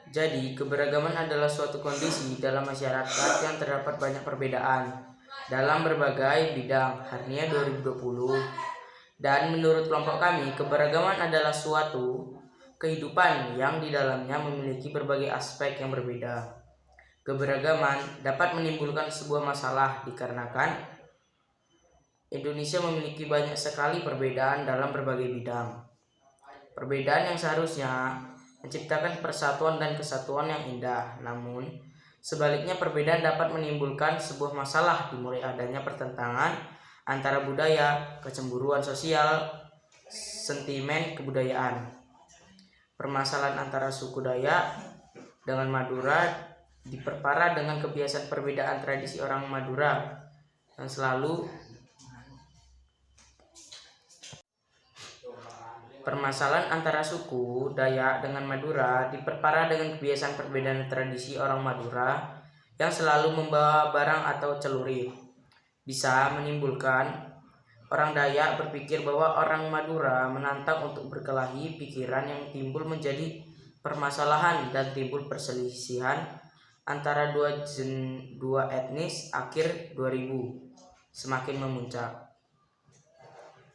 Jadi, keberagaman adalah suatu kondisi dalam masyarakat yang terdapat banyak perbedaan dalam berbagai bidang. Harnia 2020. Dan menurut kelompok kami, keberagaman adalah suatu kehidupan yang di dalamnya memiliki berbagai aspek yang berbeda. Keberagaman dapat menimbulkan sebuah masalah dikarenakan Indonesia memiliki banyak sekali perbedaan dalam berbagai bidang. Perbedaan yang seharusnya menciptakan persatuan dan kesatuan yang indah, namun sebaliknya perbedaan dapat menimbulkan sebuah masalah dimulai adanya pertentangan antara budaya, kecemburuan sosial, sentimen kebudayaan. Permasalahan antara suku Dayak dengan Madura diperparah dengan kebiasaan perbedaan tradisi orang Madura yang selalu Permasalahan antara suku Dayak dengan Madura diperparah dengan kebiasaan perbedaan tradisi orang Madura yang selalu membawa barang atau celurit. Bisa menimbulkan orang Dayak berpikir bahwa orang Madura menantang untuk berkelahi, pikiran yang timbul menjadi permasalahan dan timbul perselisihan antara dua etnis akhir 2000 semakin memuncak.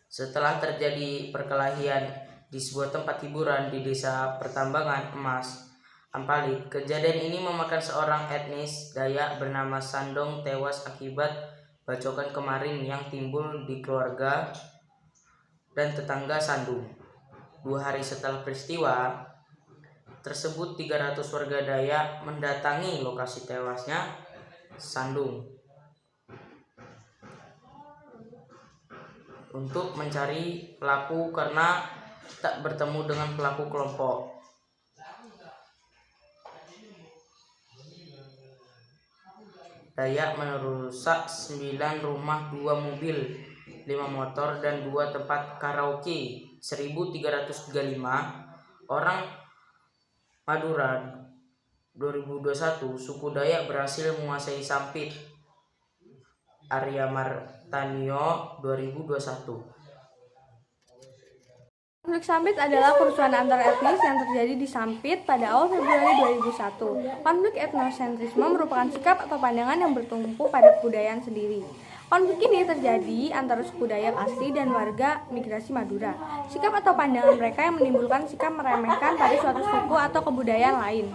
Setelah terjadi perkelahian di sebuah tempat hiburan di desa pertambangan emas, Ampalit, kejadian ini memakan seorang etnis Dayak bernama Sandong tewas akibat bacokan kemarin yang timbul di keluarga dan tetangga Sandung. 2 hari setelah peristiwa tersebut, 300 warga Dayak mendatangi lokasi tewasnya Sandung untuk mencari pelaku karena tak bertemu dengan pelaku kelompok. Dayak merusak 9 rumah, 2 mobil, 5 motor, dan 2 tempat karaoke. 1335 orang Madura 2021, suku Dayak berhasil menguasai Sampit. Arya Martanio 2021. Konflik Sampit adalah kerusuhan antar etnis yang terjadi di Sampit pada awal Februari 2001. Konflik etnosentrisme merupakan sikap atau pandangan yang bertumpu pada kebudayaan sendiri. Konflik ini terjadi antara suku Dayak asli dan warga migrasi Madura. Sikap atau pandangan mereka yang menimbulkan sikap meremehkan pada suatu suku atau kebudayaan lain.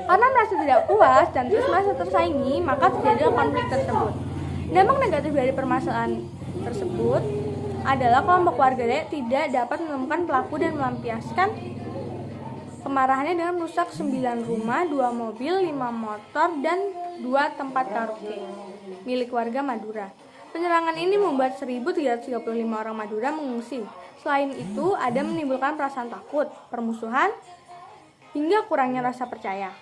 Karena merasa tidak puas dan terus merasa tersaingi, maka terjadilah konflik tersebut. Dampak negatif dari permasalahan tersebut adalah kelompok warga Dayak tidak dapat menemukan pelaku dan melampiaskan kemarahannya dengan merusak 9 rumah, 2 mobil, 5 motor, dan 2 tempat karaoke milik warga Madura. Penyerangan ini membuat 1.335 orang Madura mengungsi. Selain itu, ada menimbulkan perasaan takut, permusuhan, hingga kurangnya rasa percaya.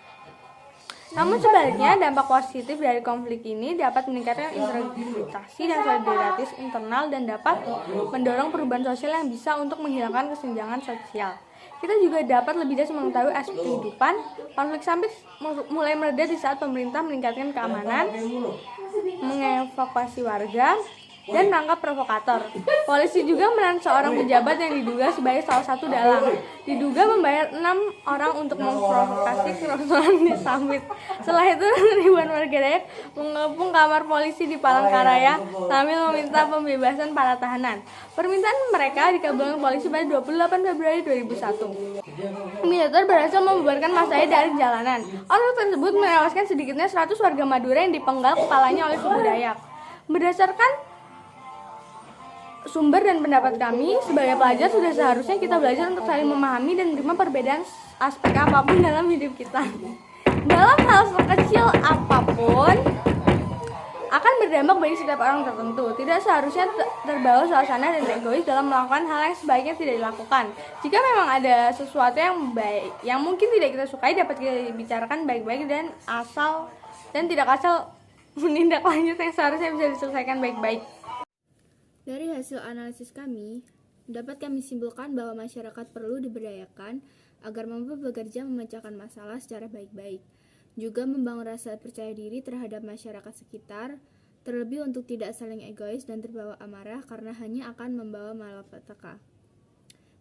Namun sebaliknya, dampak positif dari konflik ini dapat meningkatkan integritas dan solidaritas internal dan dapat mendorong perubahan sosial yang bisa untuk menghilangkan kesenjangan sosial. Kita juga dapat lebih jelas mengetahui aspek kehidupan. Konflik Sampit mulai mereda di saat pemerintah meningkatkan keamanan, mengevakuasi warga, dan menangkap provokator. Polisi juga menahan seorang pejabat yang diduga sebagai salah satu dalang. Diduga membayar 6 orang untuk memprovokasi kerusuhan di Sampit. Setelah itu, ribuan warga Dayak mengepung kamar polisi di Palangkaraya sambil meminta pembebasan para tahanan. Permintaan mereka dikabulkan polisi pada 28 Februari 2001. Militer berhasil membubarkan masanya dari jalanan. Orang tersebut menewaskan sedikitnya 100 warga Madura yang dipenggal kepalanya oleh suku Dayak. Berdasarkan sumber dan pendapat kami, sebagai pelajar sudah seharusnya kita belajar untuk saling memahami dan menerima perbedaan aspek apapun dalam hidup kita. Dalam hal sekecil apapun akan berdampak bagi setiap orang tertentu. Tidak seharusnya terbawa suasana dan egois dalam melakukan hal yang sebaiknya tidak dilakukan. Jika memang ada sesuatu yang baik, yang mungkin tidak kita sukai, dapat kita bicarakan baik-baik dan tidak asal menindaklanjut yang seharusnya bisa diselesaikan baik-baik. Dari hasil analisis kami, dapat kami simpulkan bahwa masyarakat perlu diberdayakan agar mampu bekerja memecahkan masalah secara baik-baik. Juga membangun rasa percaya diri terhadap masyarakat sekitar, terlebih untuk tidak saling egois dan terbawa amarah karena hanya akan membawa malapetaka.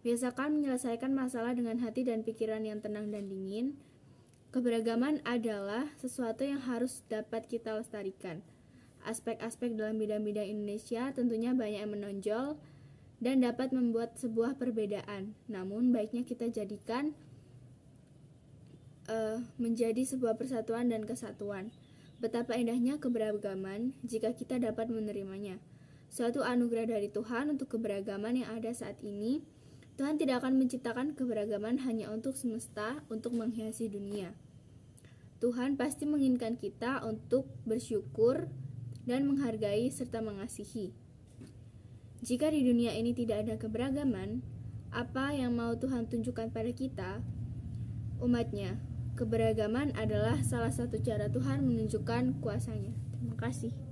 Biasakan menyelesaikan masalah dengan hati dan pikiran yang tenang dan dingin. Keberagaman adalah sesuatu yang harus dapat kita lestarikan. Aspek-aspek dalam bidang-bidang Indonesia tentunya banyak yang menonjol dan dapat membuat sebuah perbedaan. Namun baiknya kita jadikan menjadi sebuah persatuan dan kesatuan. Betapa indahnya keberagaman jika kita dapat menerimanya. Suatu anugerah dari Tuhan untuk keberagaman yang ada saat ini. Tuhan tidak akan menciptakan keberagaman hanya untuk semesta, untuk menghiasi dunia. Tuhan pasti menginginkan kita untuk bersyukur dan menghargai serta mengasihi. Jika di dunia ini tidak ada keberagaman, apa yang mau Tuhan tunjukkan pada kita? Umatnya, keberagaman adalah salah satu cara Tuhan menunjukkan kuasa-Nya. Terima kasih.